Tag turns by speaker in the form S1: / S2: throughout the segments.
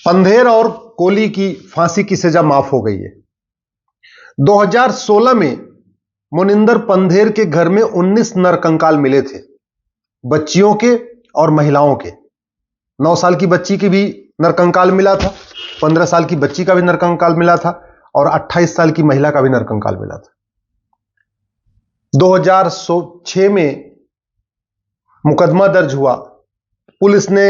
S1: पंधेर और कोली की फांसी की सजा माफ हो गई है। 2016 में मोनिंदर पंधेर के घर में 19 नरकंकाल मिले थे, बच्चियों के और महिलाओं के। 9 साल की बच्ची की भी नरकंकाल मिला था, 15 साल की बच्ची का भी नरकंकाल मिला था और 28 साल की महिला का भी नरकंकाल मिला था। 2006 में मुकदमा दर्ज हुआ। पुलिस ने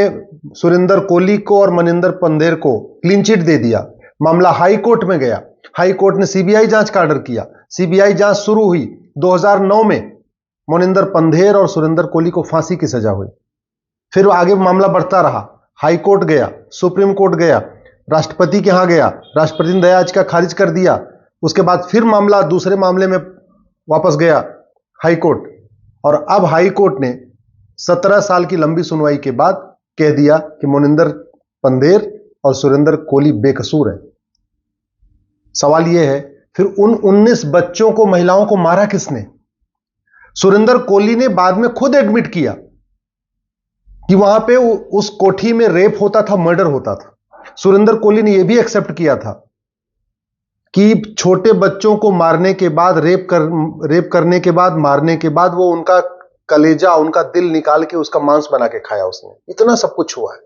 S1: सुरेंद्र कोली को और मनिंदर पंधेर को क्लीन चिट दे दिया। मामला हाई कोर्ट में गया। हाई कोर्ट ने सीबीआई जांच का ऑर्डर किया। सीबीआई जांच शुरू हुई। 2009 में मोनिंदर पंधेर और सुरेंद्र कोली को फांसी की सजा हुई। फिर आगे मामला बढ़ता रहा। हाई कोर्ट गया, सुप्रीम कोर्ट गया, राष्ट्रपति के यहां गया, राष्ट्रपति ने दया याचिका खारिज कर दिया। उसके बाद फिर मामला दूसरे मामले में वापस गया हाई कोर्ट, और अब हाई कोर्ट ने 17 साल की लंबी सुनवाई के बाद कह दिया कि मोनिंदर पंधेर और सुरेंद्र कोली बेकसूर है। सवाल यह है, फिर उन 19 बच्चों को, महिलाओं को मारा किसने? सुरेंद्र कोली ने बाद में खुद एडमिट किया कि वहां पे उस कोठी में रेप होता था, मर्डर होता था। सुरेंद्र कोली ने यह भी एक्सेप्ट किया था कि छोटे बच्चों को मारने के बाद, रेप करने के बाद, मारने के बाद वो उनका कलेजा, उनका दिल निकाल के उसका मांस बना के खाया उसने। इतना सब कुछ हुआ है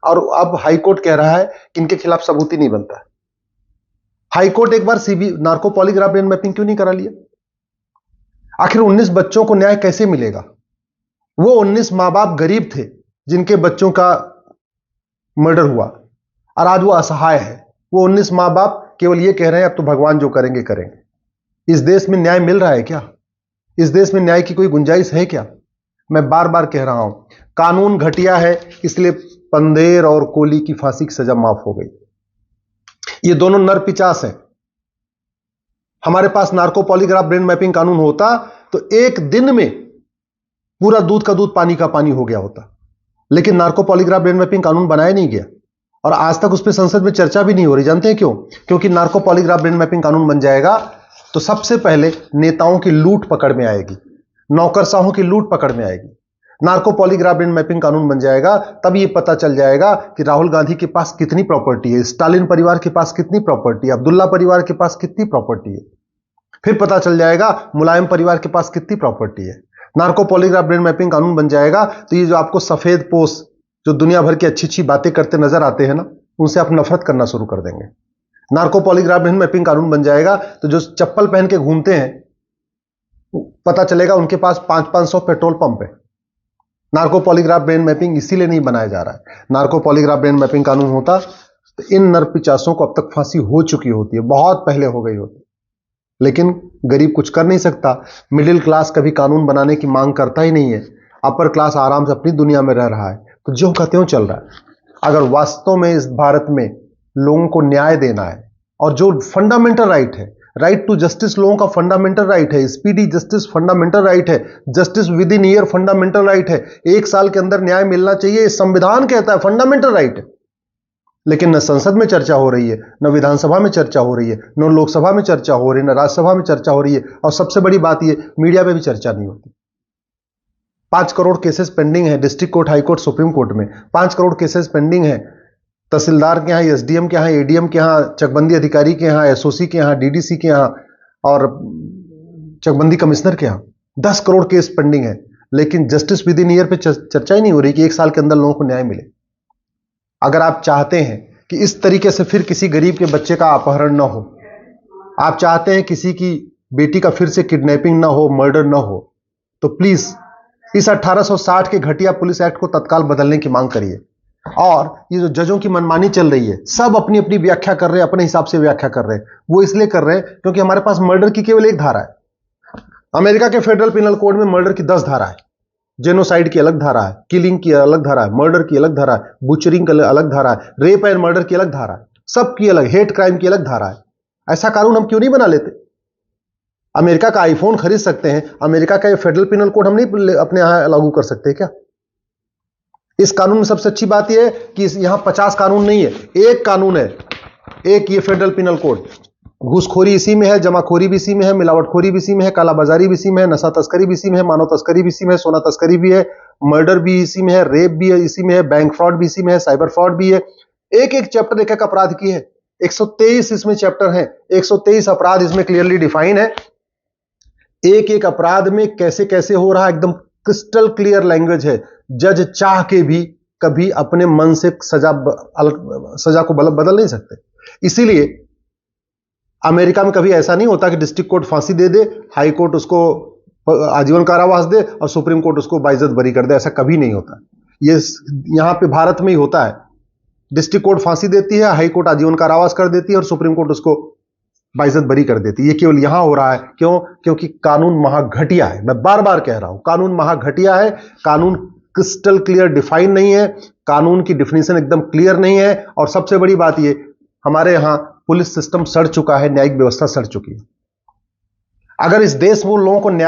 S1: और अब हाई कोर्ट कह रहा है कि इनके खिलाफ सबूत ही नहीं बनता है। हाई कोर्ट एक बार नार्को पॉलीग्राफ ब्रेन मैपिंग क्यों नहीं करा लिया? आखिर 19 बच्चों को न्याय कैसे मिलेगा? वो 19 मां बाप गरीब थे जिनके बच्चों का मर्डर हुआ और आज वो असहाय है। वो 19 मां बाप केवल ये कह रहे हैं अब तो भगवान जो करेंगे करेंगे। इस देश में न्याय मिल रहा है क्या? इस देश में न्याय की कोई गुंजाइश है क्या? मैं बार बार कह रहा हूं, कानून घटिया है, इसलिए पंधेर और कोली की फांसी की सजा माफ हो गई। ये दोनों नर पिचास हैं। हमारे पास नार्को पॉलीग्राफ ब्रेन मैपिंग कानून होता तो एक दिन में पूरा दूध का दूध, पानी का पानी हो गया होता। लेकिन नार्को पॉलीग्राफ ब्रेन मैपिंग कानून बनाया नहीं गया और आज तक उस पर संसद में चर्चा भी नहीं हो रही। जानते हैं क्यों? क्योंकि नार्को पॉलीग्राफ ब्रेन मैपिंग कानून बन जाएगा तो सबसे पहले नेताओं की लूट पकड़ में आएगी, नौकरशाहों की लूट पकड़ में आएगी। नार्को पॉलीग्राफ ब्रेन मैपिंग कानून बन जाएगा तब यह पता चल जाएगा कि राहुल गांधी के पास कितनी प्रॉपर्टी है, स्टालिन परिवार के पास कितनी प्रॉपर्टी है, अब्दुल्ला परिवार के पास कितनी प्रॉपर्टी है। फिर पता चल जाएगा मुलायम परिवार के पास कितनी प्रॉपर्टी है। नार्को पॉलीग्राफ ब्रेन मैपिंग कानून बन जाएगा तो ये जो आपको सफेद पोश, जो दुनिया भर की अच्छी अच्छी बातें करते नजर आते हैं ना, उनसे आप नफरत करना शुरू कर देंगे। नार्को पॉलीग्राफ ब्रेन मैपिंग कानून बन जाएगा तो जो चप्पल पहन के घूमते हैं पता चलेगा उनके पास 500-500 पेट्रोल पंप है। नार्को पॉलीग्राफ ब्रेन मैपिंग इसीलिए नहीं बनाया जा रहा है। नार्को पॉलीग्राफ ब्रेन मैपिंग कानून होता तो इन नरपिचासों को अब तक फांसी हो चुकी होती है, बहुत पहले हो गई होती। लेकिन गरीब कुछ कर नहीं सकता। मिडिल क्लास कभी कानून बनाने की मांग करता ही नहीं है। अपर क्लास आराम से अपनी दुनिया में रह रहा है, तो जो का त्यों चल रहा है। अगर वास्तव में इस भारत में लोगों को न्याय देना है और जो फंडामेंटल राइट है, राइट टू जस्टिस लोगों का फंडामेंटल राइट है, स्पीडी जस्टिस फंडामेंटल राइट है, justice with in year fundamental right है, 1 साल के अंदर न्याय मिलना चाहिए, संविधान कहता है, फंडामेंटल राइट है। लेकिन न संसद में चर्चा हो रही है, न विधानसभा में चर्चा हो रही है, न लोकसभा में चर्चा हो रही है, न राज्यसभा में चर्चा हो रही है, और सबसे बड़ी बात यह, मीडिया में भी चर्चा नहीं होती। 5 करोड़ केसेस पेंडिंग है district court, high court, supreme court में। 5 करोड़ केसेस पेंडिंग है तहसीलदार के यहाँ, एसडीएम के यहाँ, एडीएम के यहाँ, चकबंदी अधिकारी के यहाँ, एसओसी के यहाँ, डीडीसी के यहाँ और चकबंदी कमिश्नर के यहाँ। 10 करोड़ केस पेंडिंग है, लेकिन जस्टिस विद इन ईयर पे चर्चा ही नहीं हो रही कि 1 साल के अंदर लोगों को न्याय मिले। अगर आप चाहते हैं कि इस तरीके से फिर किसी गरीब के बच्चे का अपहरण ना हो, आप चाहते हैं किसी की बेटी का फिर से किडनैपिंग ना हो, मर्डर ना हो, तो प्लीज इस 1860 के घटिया पुलिस एक्ट को तत्काल बदलने की मांग करिए। और ये जो जजों की मनमानी चल रही है, सब अपनी अपनी व्याख्या कर रहे हैं, अपने हिसाब से व्याख्या कर रहे हैं। वो इसलिए कर रहे हैं क्योंकि हमारे पास मर्डर की केवल 1 धारा है। अमेरिका के फेडरल पिनल कोड में मर्डर की 10 धारा है। जेनोसाइड की अलग धारा है, किलिंग की अलग धारा है, मर्डर की अलग धारा है, बुचरिंग की अलग धारा है, रेप एंड मर्डर की अलग धारा है, सबकी अलग, हेट क्राइम की अलग धारा है। ऐसा कानून हम क्यों नहीं बना लेते? अमेरिका का आईफोन खरीद सकते हैं, अमेरिका का ये फेडरल पिनल कोड हम नहीं अपने यहां लागू कर सकते क्या? इस कानून में सबसे अच्छी बात यह है कि यहां 50 कानून नहीं है, 1 कानून है, एक ये फेडरल पिनल कोड। घूसखोरी इसी में है, जमाखोरी भी इसी में है, मिलावटखोरी भी इसी में है, कालाबाजारी भी इसी में है, नशा तस्करी भी इसी में है, मानव तस्करी भी इसी में है, सोना तस्करी भी है, मर्डर भी इसी में है, रेप भी इसी में है, बैंक फ्रॉड भी इसी में है, साइबर फ्रॉड भी है, एक एक चैप्टर एक एक अपराध की है। 123 इसमें चैप्टर हैं, 123 अपराध इसमें क्लियरली डिफाइन है। एक एक अपराध में कैसे कैसे हो रहा है, एकदम क्रिस्टल क्लियर लैंग्वेज है। जज चाह के भी कभी अपने मन से सजा को बदल नहीं सकते। इसीलिए अमेरिका में कभी ऐसा नहीं होता कि डिस्ट्रिक्ट कोर्ट फांसी दे दे, हाई कोर्ट उसको आजीवन कारावास दे और सुप्रीम कोर्ट उसको बाइज्जत बरी कर दे। ऐसा कभी नहीं होता। ये यहां पे भारत में ही होता है। डिस्ट्रिक्ट कोर्ट फांसी देती है, हाई कोर्ट आजीवन कारावास कर देती है और सुप्रीम कोर्ट उसको बाइज्जत बरी कर देती है। ये केवल यहां हो रहा है। क्यों? क्योंकि कानून महाघटिया है। मैं बार बार कह रहा हूं, कानून महाघटिया है। कानून क्रिस्टल क्लियर डिफाइन नहीं है, कानून की डिफिनीशन एकदम क्लियर नहीं है। और सबसे बड़ी बात ये, हमारे यहां पुलिस सिस्टम सड़ चुका है, न्यायिक व्यवस्था सड़ चुकी है। अगर इस देश में लोगों को न्याय